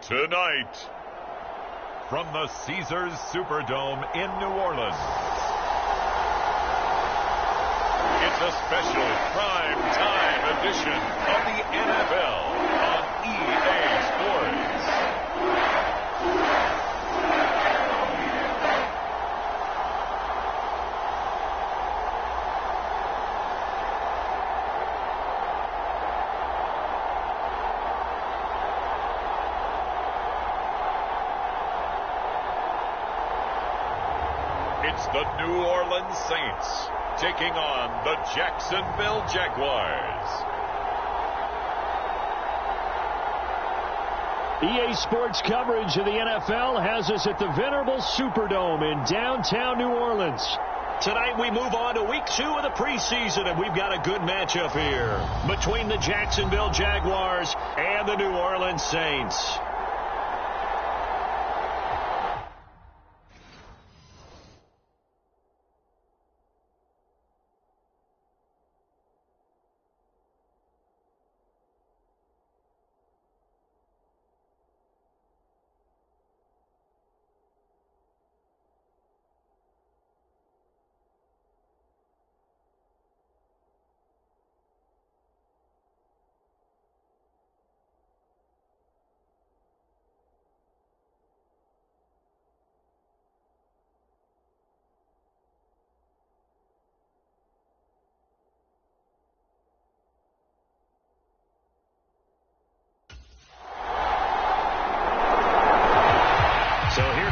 Tonight, from the Caesars Superdome in New Orleans, it's a special prime time edition of the NFL on EA Sports. It's the New Orleans Saints taking on the Jacksonville Jaguars. EA Sports coverage of the NFL has us at the venerable Superdome in downtown New Orleans. Tonight we move on to week 2 of the preseason, and we've got a good matchup here between the Jacksonville Jaguars and the New Orleans Saints.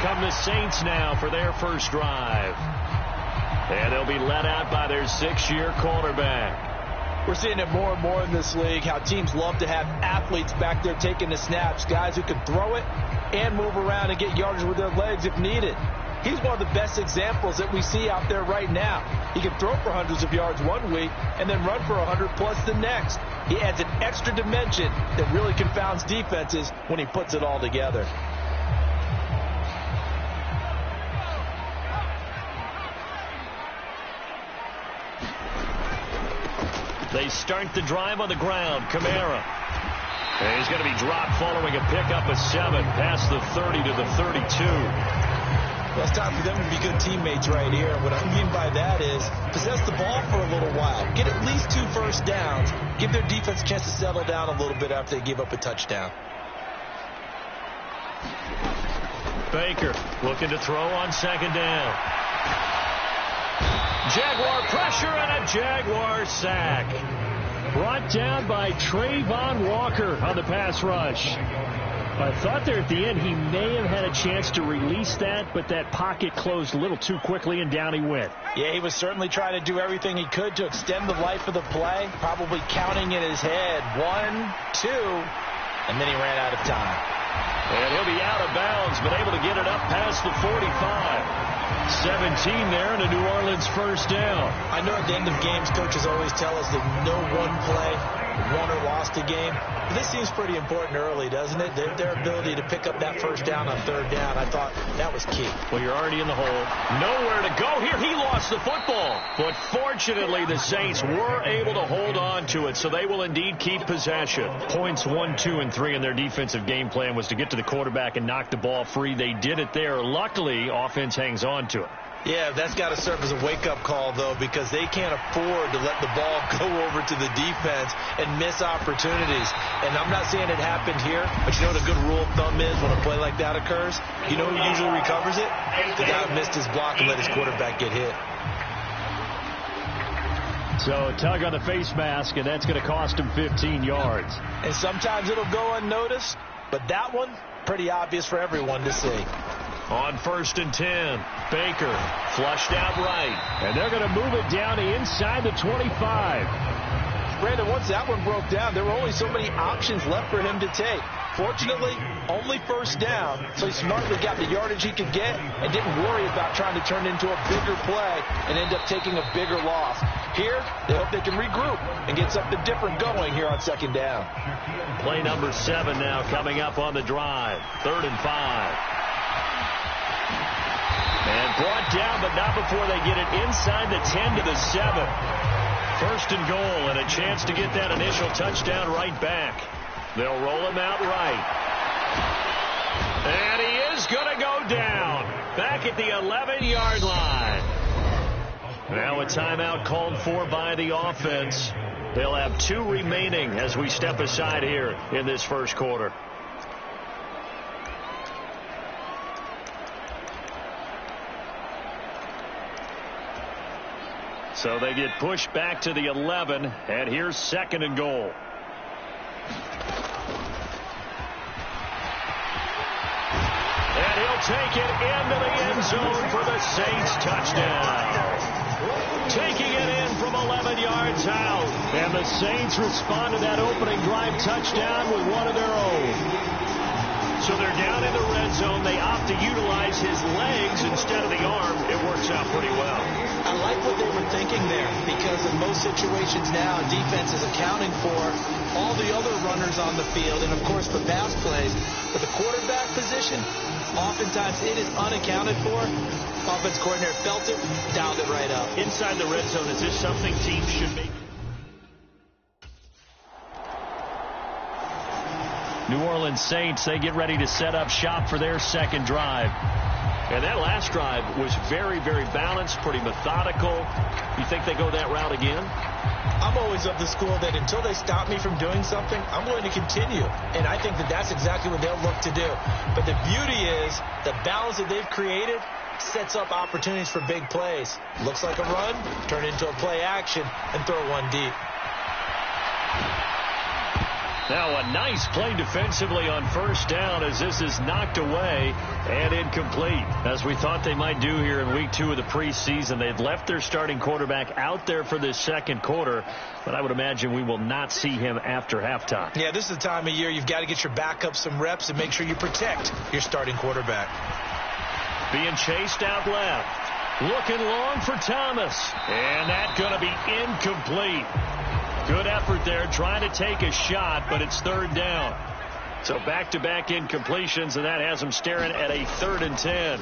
Come the Saints now for their first drive. And they'll be led out by their 6-year quarterback. We're seeing it more and more in this league, how teams love to have athletes back there taking the snaps, guys who can throw it and move around and get yardage with their legs if needed. He's one of the best examples that we see out there right now. He can throw for hundreds of yards one week and then run for 100+ the next. He adds an extra dimension that really confounds defenses when he puts it all together. They start the drive on the ground. Kamara. And he's going to be dropped following a pickup of 7 past the 30 to the 32. Well, it's time for them to be good teammates right here. What I mean by that is possess the ball for a little while. Get at least 2 first downs. Give their defense a chance to settle down a little bit after they give up a touchdown. Baker looking to throw on 2nd down. Jaguar pressure and a Jaguar sack. Brought down by Trayvon Walker on the pass rush. I thought there at the end he may have had a chance to release that, but that pocket closed a little too quickly and down he went. Yeah, he was certainly trying to do everything he could to extend the life of the play, probably counting in his head 1, 2, and then he ran out of time. And he'll be out of bounds, but able to get it up past the 45. 17 there and a New Orleans first down. I know at the end of games, coaches always tell us that no one play won or lost a game. But this seems pretty important early, doesn't it? Their ability to pick up that first down on 3rd down, I thought that was key. Well, you're already in the hole. Nowhere to go here. He lost the football. But fortunately, the Saints were able to hold on to it, so they will indeed keep possession. Points 1, 2, and 3 in their defensive game plan was to get to the quarterback and knock the ball free. They did it there. Luckily, offense hangs on to it. Yeah, that's got to serve as a wake-up call, though, because they can't afford to let the ball go over to the defense and miss opportunities. And I'm not saying it happened here, but you know what a good rule of thumb is when a play like that occurs? You know who usually recovers it? The guy who missed his block and let his quarterback get hit. So a tug on the face mask, and that's going to cost him 15 yards. And sometimes it'll go unnoticed, but that one, pretty obvious for everyone to see. On 1st and 10, Baker flushed out right. And they're going to move it down to inside the 25. Brandon, once that one broke down, there were only so many options left for him to take. Fortunately, only first down, so he smartly got the yardage he could get and didn't worry about trying to turn into a bigger play and end up taking a bigger loss. Here, they hope they can regroup and get something different going here on 2nd down. Play number 7 now coming up on the drive. 3rd and 5. And brought down, but not before they get it inside the 10 to the 7. 1st and goal, and a chance to get that initial touchdown right back. They'll roll him out right. And he is going to go down back at the 11-yard line. Now a timeout called for by the offense. They'll have 2 remaining as we step aside here in this first quarter. So they get pushed back to the 11, and here's 2nd and goal. And he'll take it into the end zone for the Saints touchdown. Taking it in from 11 yards out. And the Saints respond to that opening drive touchdown with one of their own. So they're down in the red zone. They opt to utilize his legs instead of the arm. It works out pretty well. I like what they were thinking there, because in most situations now, defense is accounting for all the other runners on the field and, of course, the pass plays. But the quarterback position, oftentimes it is unaccounted for. Offense coordinator felt it, dialed it right up. Inside the red zone, is this something teams should make? New Orleans Saints, they get ready to set up shop for their second drive. And that last drive was very, very balanced, pretty methodical. You think they go that route again? I'm always of the school that until they stop me from doing something, I'm going to continue. And I think that that's exactly what they'll look to do. But the beauty is the balance that they've created sets up opportunities for big plays. Looks like a run, turn it into a play action, and throw one deep. Now a nice play defensively on first down as this is knocked away and incomplete. As we thought they might do here in week 2 of the preseason, they've left their starting quarterback out there for this second quarter, but I would imagine we will not see him after halftime. Yeah, this is the time of year you've got to get your backup some reps and make sure you protect your starting quarterback. Being chased out left. Looking long for Thomas. And that's going to be incomplete. Good effort there, trying to take a shot, but it's 3rd down. So back-to-back incompletions, and that has him staring at a 3rd and 10.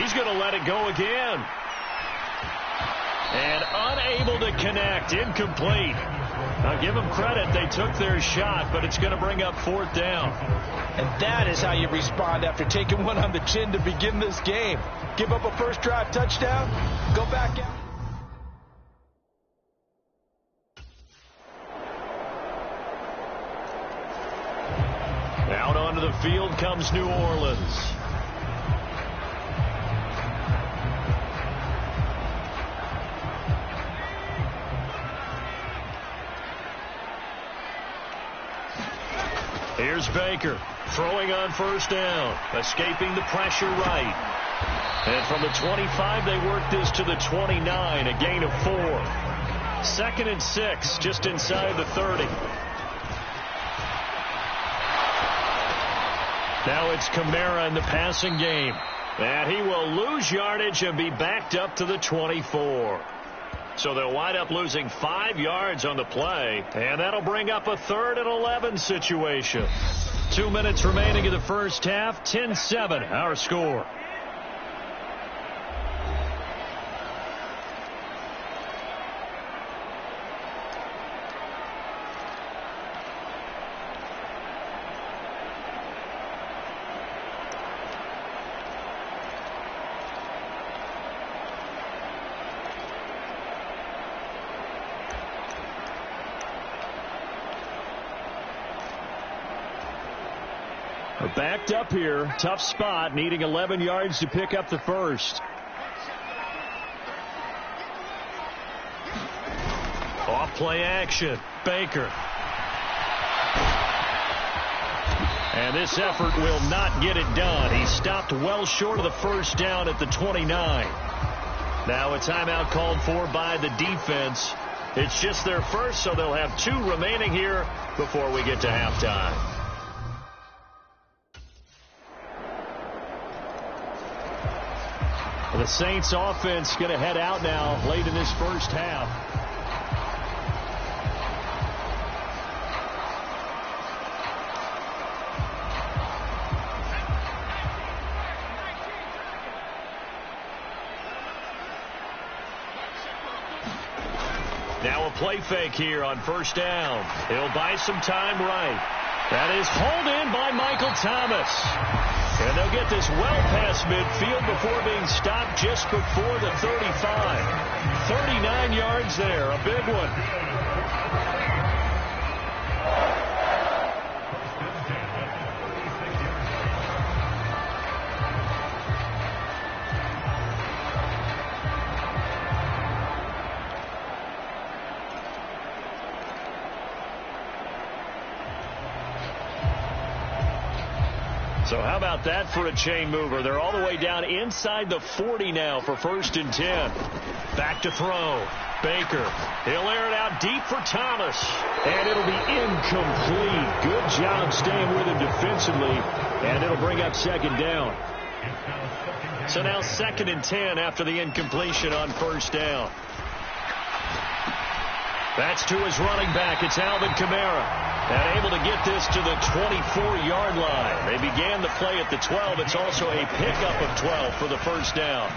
He's going to let it go again. And unable to connect, incomplete. Now give them credit, they took their shot, but it's going to bring up 4th down. And that is how you respond after taking one on the chin to begin this game. Give up a first drive touchdown, go back out. Out onto the field comes New Orleans. Here's Baker throwing on first down, escaping the pressure right. And from the 25, they work this to the 29, a gain of 4. 2nd and 6, just inside the 30. Now it's Kamara in the passing game. And he will lose yardage and be backed up to the 24. So they'll wind up losing 5 yards on the play. And that'll bring up a 3rd and 11 situation. 2 minutes remaining in the first half. 10-7 our score. Backed up here, tough spot, needing 11 yards to pick up the first. Off play action, Baker. And this effort will not get it done. He stopped well short of the first down at the 29. Now a timeout called for by the defense. It's just their first, so they'll have 2 remaining here before we get to halftime. The Saints offense going to head out now late in this first half. Now Now a play fake here on first down. He'll buy some time right. That is hauled in by Michael Thomas. And they'll get this well past midfield before being stopped just before the 35. 39 yards there, a big one. So how about that for a chain mover? They're all the way down inside the 40 now for 1st and 10. Back to throw. Baker. He'll air it out deep for Thomas. And it'll be incomplete. Good job staying with him defensively. And it'll bring up 2nd down. So now 2nd and 10 after the incompletion on 1st down. That's to his running back. It's Alvin Kamara. And able to get this to the 24-yard line. They began the play at the 12. It's also a pickup of 12 for the 1st down.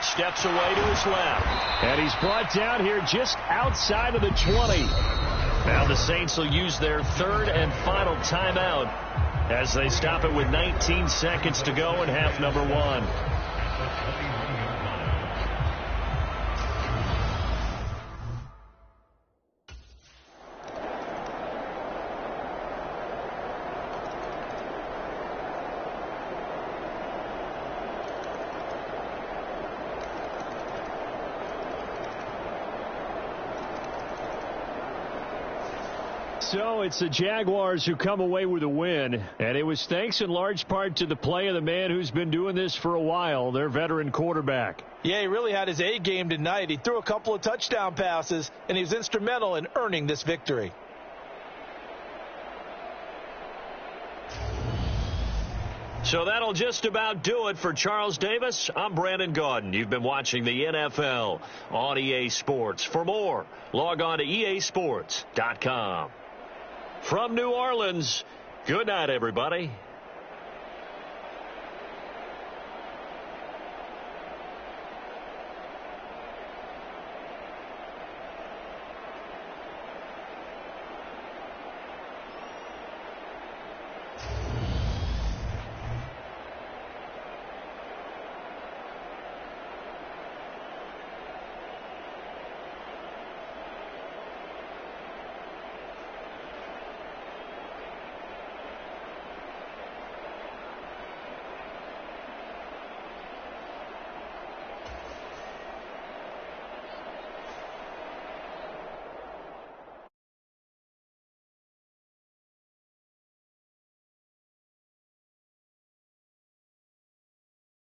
Steps away to his left. And he's brought down here just outside of the 20. Now the Saints will use their 3rd and final timeout as they stop it with 19 seconds to go in half number 1. So it's the Jaguars who come away with a win, and it was thanks in large part to the play of the man who's been doing this for a while, their veteran quarterback. Yeah, he really had his A game tonight. He threw a couple of touchdown passes, and he was instrumental in earning this victory. So that'll just about do it for Charles Davis. I'm Brandon Gaudin. You've been watching the NFL on EA Sports. For more, log on to easports.com. From New Orleans, good night, everybody.